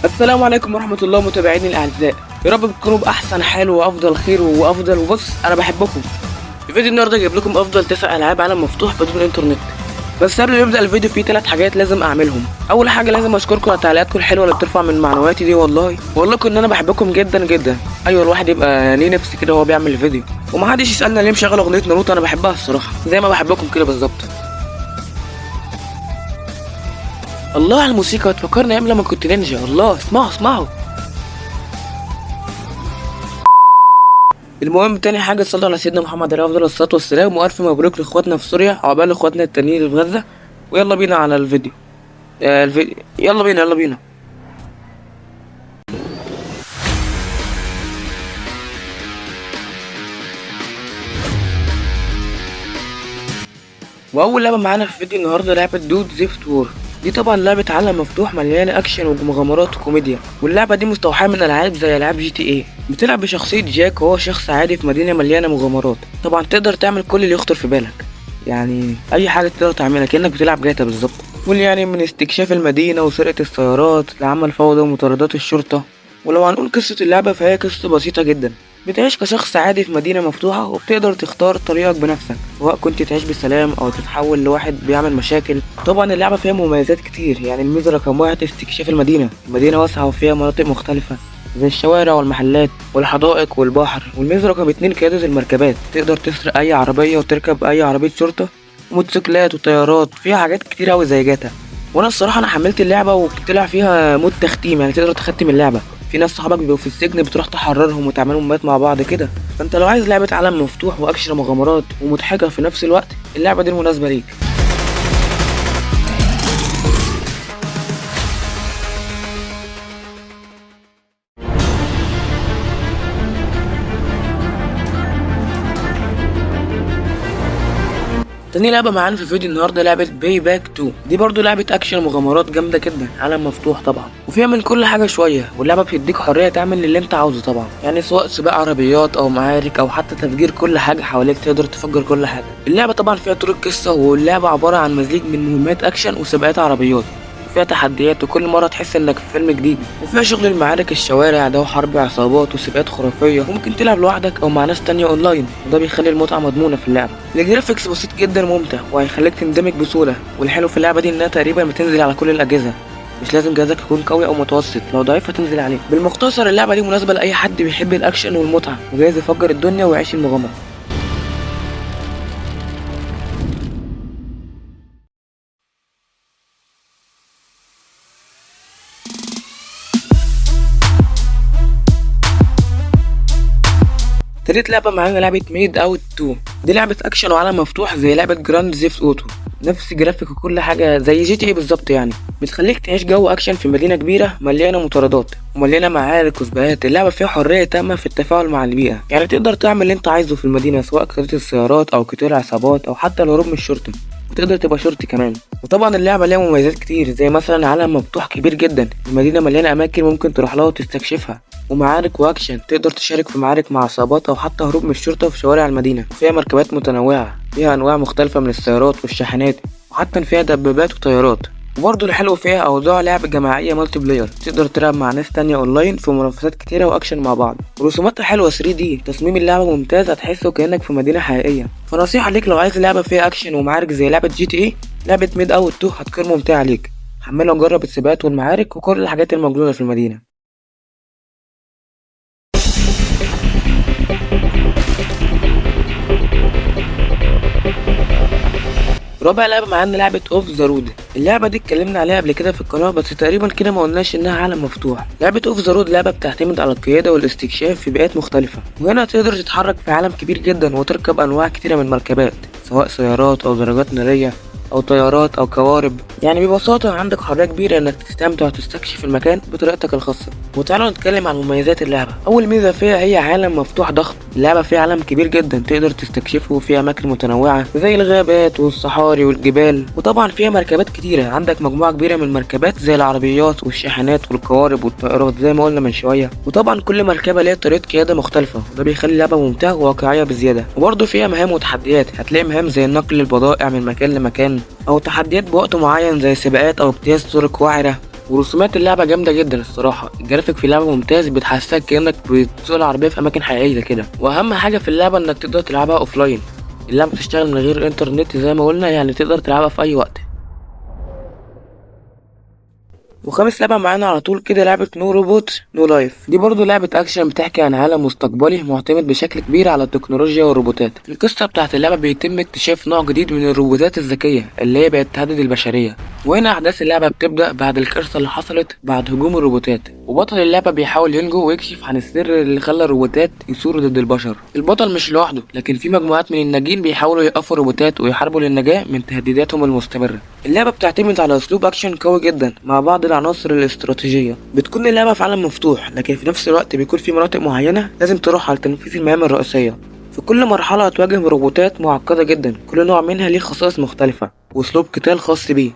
السلام عليكم ورحمة الله متابعيني الأعزاء، يا رب تكونوا بأحسن حال وأفضل خير وأفضل. وبص أنا بحبكم. في فيديو النهاردة جايب لكم أفضل 9 ألعاب عالم مفتوح بدون إنترنت. بس قبل ما نبدأ الفيديو في 3 حاجات لازم أعملهم. أول حاجة لازم أشكركم على تعليقاتكم الحلوة اللي بترفع من معنوياتي دي والله، وأقول لكم إن أنا بحبكم جدا جدا. أيوة الواحد يبقى ليه نفس كده وهو بيعمل الفيديو، ومحدش يسألنا ليه مشغل أغنية ناروتو. أنا بحبها الصراحة زي ما بحبكم كده بالظبط. الله على الموسيقى، تفكرني أيام لما كنت نينجا. الله اسمعوا. المهم تاني حاجة صلوا على سيدنا محمد عليه أفضل الصلاة والسلام، وألف مبروك لإخواتنا في سوريا وعقبال إخواتنا التانيين اللي في غزة. ويلا بينا على الفيديو. يلا بينا. وأول لعبة معانا في فيديو النهاردة لعبة دود زيفت وور. دي طبعا لعبة عالم مفتوح مليانة أكشن ومغامرات وكوميديا، واللعبة دي مستوحاة من ألعاب زي ألعاب جي تي ايه. بتلعب بشخصية جاك وهو شخص عادي في مدينة مليانة مغامرات. طبعا تقدر تعمل كل اللي يخطر في بالك، يعني أي حاجة تقدر تعملها كأنك بتلعب جاتا بالظبط. يعني من استكشاف المدينة وسرقة السيارات لعمل فوضى ومطاردات الشرطة. ولو هنقول قصة اللعبة فهي قصة بسيطة جدا. بتعيش كشخص عادي في مدينة مفتوحة، وبتقدر تختار طريقك بنفسك، سواء كنت تعيش بسلام أو تتحول لواحد بيعمل مشاكل. طبعا اللعبة فيها مميزات كتير، يعني الميزة رقم 1 استكشاف المدينة واسعة وفيها مناطق مختلفة زي الشوارع والمحلات والحدائق والبحر. والميزة رقم 2 قيادة المركبات، تقدر تسرق أي عربية وتركب أي عربية شرطة، وموتوسيكلات وطيارات، فيها حاجات كتير أوي زي جاتا. وانا الصراحه انا حملت اللعبه وطلع فيها مود تختيم، يعني تقدر تختم اللعبه. في ناس صحابك بيبقوا في السجن بتروح تحررهم وتعملوا مهمات مع بعض كده. فانت لو عايز لعبه عالم مفتوح واكشن ومغامرات ومضحكه في نفس الوقت، اللعبه دي مناسبه ليك. تاني لعبة معانا في الفيديو النهاردة لعبة باي باك 2. دي برضو لعبة أكشن ومغامرات جامدة جدا، عالم مفتوح طبعا وفيها من كل حاجة شوية. واللعبة بتديك حرية تعمل اللي انت عاوزه طبعا، يعني سواء سباق عربيات أو معارك أو حتى تفجير كل حاجة حواليك، تقدر تفجر كل حاجة. اللعبة طبعا فيها طرق قصة، واللعبة عبارة عن مزيج من مهمات أكشن وسباقات عربيات، فيها تحديات وكل مرة تحس انك في فيلم جديد. وفيها شغل المعارك الشوارع ده وحرب عصابات وسباقات خرافية، وممكن تلعب لوحدك او مع ناس تانية اونلاين، وده بيخلي المتعة مضمونة في اللعبة. الجرافيكس بسيط جدا وممتع وهيخليك تندمج بسهولة. والحلو في اللعبة دي انها تقريبا بتنزل على كل الاجهزة، مش لازم جهازك يكون قوي او متوسط، لو ضعيف هتنزل عليه. بالمختصر اللعبة دي مناسبة لاي حد بيحب الاكشن والمتعة وجايز يفجر الدنيا ويعيش المغامرة. تالت لعبة معانا لعبة ميد اوت 2. دي لعبة اكشن وعالم مفتوح زي لعبة جراند زيفت اوتو، نفس جرافيك وكل حاجة زي جي تي ايه بالظبط. يعني بتخليك تعيش جو اكشن في مدينة كبيرة مليانة مطاردات ومليانة معارك وسباقات. اللعبة فيها حرية تامة في التفاعل مع البيئة، يعني تقدر تعمل اللي انت عايزه في المدينة، سواء قيادة السيارات او قتال عصابات او حتى الهروب من الشرطة، وتقدر تبقى شرطي كمان. وطبعا اللعبة ليها مميزات كتير، زي مثلا عالم مفتوح كبير جدا، المدينة مليانة اماكن ممكن تروح لها وتستكشفها، ومعارك واكشن تقدر تشارك في معارك مع عصابات او حتى هروب من الشرطة في شوارع المدينة. فيها مركبات متنوعة، فيها انواع مختلفة من السيارات والشاحنات، وحتى فيها دبابات وطيارات. وبرضه الحلو فيها اوضاع لعب جماعية مالتي بلاير، تقدر تلعب مع ناس تانية اونلاين في منافسات كتيرة واكشن مع بعض. ورسوماتها حلوة 3D، تصميم اللعبة ممتاز، هتحسه كأنك في مدينة حقيقية. فنصيحة ليك لو عايز لعبة فيها اكشن ومعارك زي لعبة جي تي ايه، لعبة ميد اوت 2 هتكون ممتعة ليك. حملها وجرب السباقات والمعارك وكل الحاجات الموجودة في المدينة. رابع لعبة معانا لعبة اوف ذا رود. اللعبة دي اتكلمنا عليها قبل كده في القناة، بس تقريبا كده ما قلناش انها عالم مفتوح. لعبة اوف ذا رود لعبة بتعتمد على القيادة والاستكشاف في بيئات مختلفة، وهنا تقدر تتحرك في عالم كبير جدا وتركب انواع كتيرة من المركبات، سواء سيارات او دراجات نارية او طيارات او قوارب. يعني ببساطة عندك حرية كبيرة انك تستمتع وتستكشف المكان بطريقتك الخاصة. وتعالوا نتكلم عن مميزات اللعبة. اول ميزة فيها هي عالم مفتوح ضخم. اللعبة فيها عالم كبير جدا تقدر تستكشفه، وفيها اماكن متنوعة زي الغابات والصحاري والجبال. وطبعا فيها مركبات كتيرة، عندك مجموعة كبيرة من المركبات زي العربيات والشاحنات والقوارب والطائرات زي ما قلنا من شوية. وطبعا كل مركبة ليها طريقة قيادة مختلفة، وده بيخلي اللعبة ممتعة وواقعية بزيادة. وبرضه فيها مهام وتحديات، هتلاقي مهام زي نقل البضائع من مكان لمكان، او تحديات بوقت معين زي سباقات او اجتياز طرق وعرة. ورسومات اللعبة جامدة جدا الصراحة، الجرافيك في اللعبة ممتاز، بتحسسك كأنك بتسوق العربية في أماكن حقيقية كده. وأهم حاجة في اللعبة إنك تقدر تلعبها أوفلاين، اللعبة بتشتغل من غير إنترنت زي ما قلنا، يعني تقدر تلعبها في أي وقت. وخامس لعبة معانا على طول كده لعبة نو روبوت نو لايف. دي برضو لعبة أكشن بتحكي عن عالم مستقبلي معتمد بشكل كبير على التكنولوجيا والروبوتات. القصة بتاعت اللعبة بيتم اكتشاف نوع جديد من الروبوتات الذكية اللي هي بقت تهدد البشرية، وهنا أحداث اللعبة بتبدأ بعد الكارثة اللي حصلت بعد هجوم الروبوتات، وبطل اللعبة بيحاول ينجو ويكشف عن السر اللي خلى الروبوتات يثوروا ضد البشر. البطل مش لوحده، لكن في مجموعات من الناجين بيحاولوا يوقفوا الروبوتات ويحاربوا للنجاة من تهديداتهم المستمرة. اللعبة بتعتمد على أسلوب أكشن قوي جدا مع بعض العناصر الاستراتيجية. بتكون اللعبة في عالم مفتوح، لكن في نفس الوقت بيكون في مناطق معينة لازم تروح على تنفيذ المهام الرئيسية. في كل مرحلة هتواجه روبوتات معقدة جدا، كل نوع منها ليه خصائص مختلفة وأسلوب قتال خاص بيه.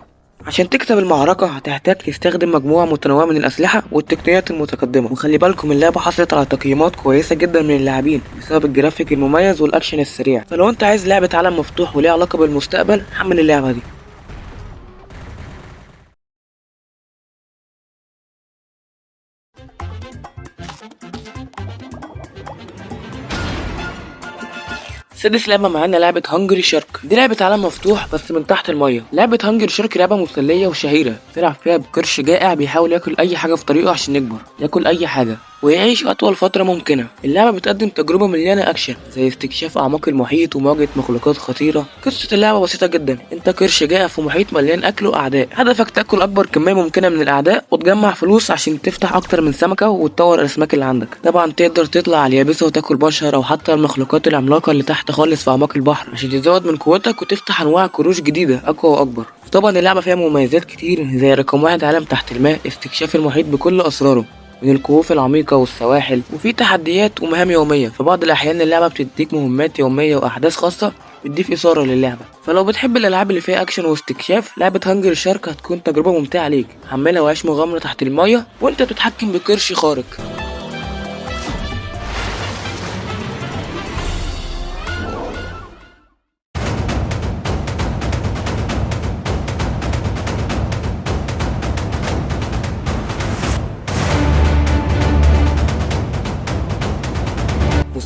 عشان تكسب المعركة هتحتاج تستخدم مجموعة متنوعة من الأسلحة والتقنيات المتقدمة. وخلي بالكم اللعبة حصلت على تقييمات كويسة جدا من اللاعبين بسبب الجرافيك المميز والأكشن السريع. فلو أنت عايز لعبة عالم مفتوح وليها علاقة بالمستقبل، حمل اللعبة دي. سادس لعبة معانا لعبة هانجري شارك. دي لعبة عالم مفتوح بس من تحت المية. لعبة هانجري شارك لعبة مسلية وشهيرة، تلعب فيها بقرش جائع بيحاول ياكل أي حاجة في طريقه عشان يكبر، ياكل أي حاجة ويعيش أطول فترة ممكنة. اللعبة بتقدم تجربة مليانة أكشن زي استكشاف أعماق المحيط ومواجهة مخلوقات خطيرة. قصة اللعبة بسيطة جدا، أنت قرش جائع في محيط مليان أكل وأعداء، هدفك تاكل أكبر كمية ممكنة من الأعداء وتجمع فلوس عشان تفتح أكتر من سمكة وتطور الأسماك اللي عندك. طبعا تقدر تطلع على اليابسة وتاكل بشر أو حتى المخلوقات العملاقة اللي تحت خالص في أعماق البحر عشان تزود من قوتك وتفتح أنواع كروش جديدة أقوى وأكبر. طبعا اللعبة فيها مميزات كتير زي رقم 1 عالم تحت الماء، استكشاف المحيط بكل أسراره من الكهوف العميقة والسواحل، وفي تحديات ومهام يومية. في بعض الأحيان اللعبة بتديك مهمات يومية وأحداث خاصة بتضيف إثارة للعبة. فلو بتحب الألعاب اللي فيها أكشن واستكشاف، لعبة هانجر شارك هتكون تجربة ممتعة ليك. حملها وعيش مغامرة تحت المية وأنت بتتحكم بقرش خارق.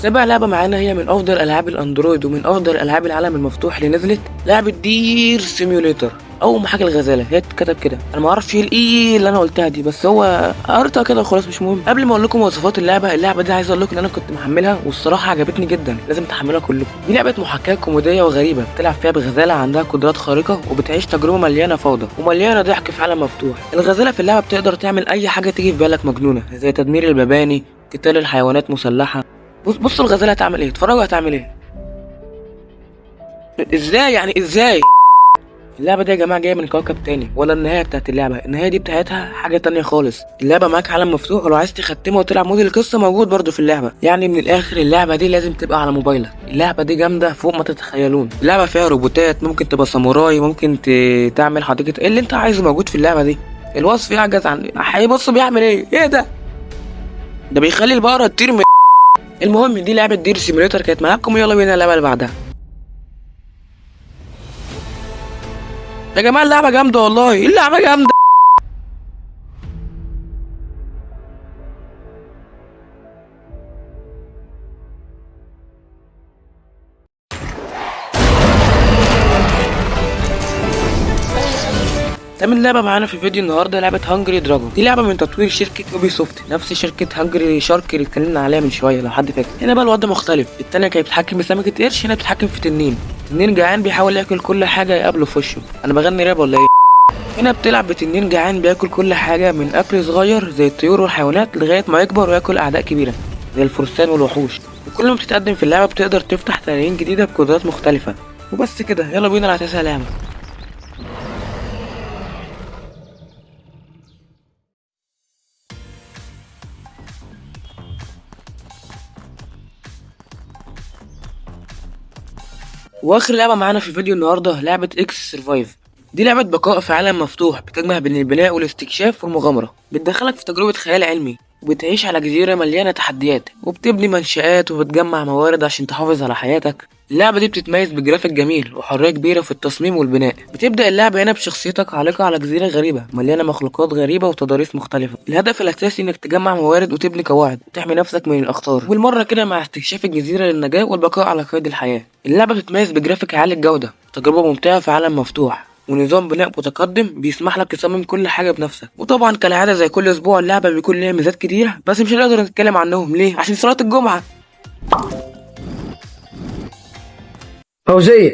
سابع لعبة معانا هي من أفضل ألعاب الأندرويد ومن أفضل ألعاب العالم المفتوح اللي نزلت، لعبة دير سيميوليتر أو محاكي الغزالة. هي اتكتب كده، أنا معرفش ايه الإيه اللي أنا قلتها دي، بس هو قريتها كده وخلاص مش مهم. قبل ما أقول لكم مواصفات اللعبة دي عايز أقول لكم إن أنا كنت محملها والصراحة عجبتني جدا، لازم تحملها كلكم. دي لعبة محاكاة كوميدية وغريبة، بتلعب فيها بغزالة عندها قدرات خارقة وبتعيش تجربة مليانة فوضى ومليانة ضحك في عالم مفتوح. الغزالة في اللعبة بتقدر تعمل أي حاجة تيجي في بالك مجنونة، زي تدمير المباني، قتال الحيوانات مسلحة. بص الغزالة هتعمل ايه، اتفرجوا هتعمل ايه. ازاي يعني ازاي؟ اللعبة دي يا جماعة جاية من كوكب تاني، ولا النهاية بتاعت اللعبة، النهاية دي بتاعتها حاجة تانية خالص. اللعبة معاك عالم مفتوح، ولو عايز تختمها وتلعب مود القصة موجود برضو في اللعبة. يعني من الآخر اللعبة دي لازم تبقى على موبايلك، اللعبة دي جامدة فوق ما تتخيلون. اللعبة فيها روبوتات، ممكن تبقى ساموراي، ممكن تعمل حديقة، ايه اللي انت عايزه موجود في اللعبة دي. الوصف يعجز عن بص بيعمل ايه ده بيخلي البقرة تطير من. المهم دي لعبة دير سيميوليتر كانت معاكم، يلا بينا اللعبة اللي بعدها. يا جماعة اللعبة جامدة والله، اللعبة جامدة. تامن لعبة معانا في فيديو النهاردة لعبة هانجري دراجون. دي لعبة من تطوير شركة يوبي سوفت، نفس شركة هانجري شارك اللي اتكلمنا عليها من شوية لو حد فاكر. هنا بقى الوضع مختلف، التانية كانت بتتحكم بسمكة قرش، هنا بتتحكم في تنين جعان بيحاول ياكل كل حاجة يقابله في وشه. أنا بغني راب ولا إيه؟ هنا بتلعب بتنين جعان بياكل كل حاجة من أكل صغير زي الطيور والحيوانات لغاية ما يكبر وياكل أعداء كبيرة زي الفرسان والوحوش. وكل ما بتتقدم في اللعبة بتقدر تفتح تنانين جديدة بقدرات مختلفة. وبس كده، يلا بينا على تسع لعبة. واخر لعبه معانا في فيديو النهارده لعبه اكس سرفايف. دي لعبه بقاء في عالم مفتوح بتجمع بين البناء والاستكشاف والمغامره، بتدخلك في تجربه خيال علمي وبتعيش على جزيرة مليانة تحديات، وبتبني منشآت وبتجمع موارد عشان تحافظ على حياتك. اللعبة دي بتتميز بجرافيك جميل وحرية كبيرة في التصميم والبناء. بتبدأ اللعبة هنا بشخصيتك عالقة على جزيرة غريبة مليانة مخلوقات غريبة وتضاريس مختلفة. الهدف الأساسي إنك تجمع موارد وتبني قواعد وتحمي نفسك من الأخطار، والمرة كده مع استكشاف الجزيرة للنجاة والبقاء على قيد الحياة. اللعبة بتتميز بجرافيك عالي الجودة، تجربة ممتعة في عالم مفتوح، ونظام بناء متقدم بيسمح لك تصمم كل حاجة بنفسك. وطبعا كالعادة زي كل أسبوع اللعبة بيكون ليها ميزات كتيرة، بس مش هنقدر نتكلم عنهم ليه؟ عشان صلاة الجمعة. فوزية،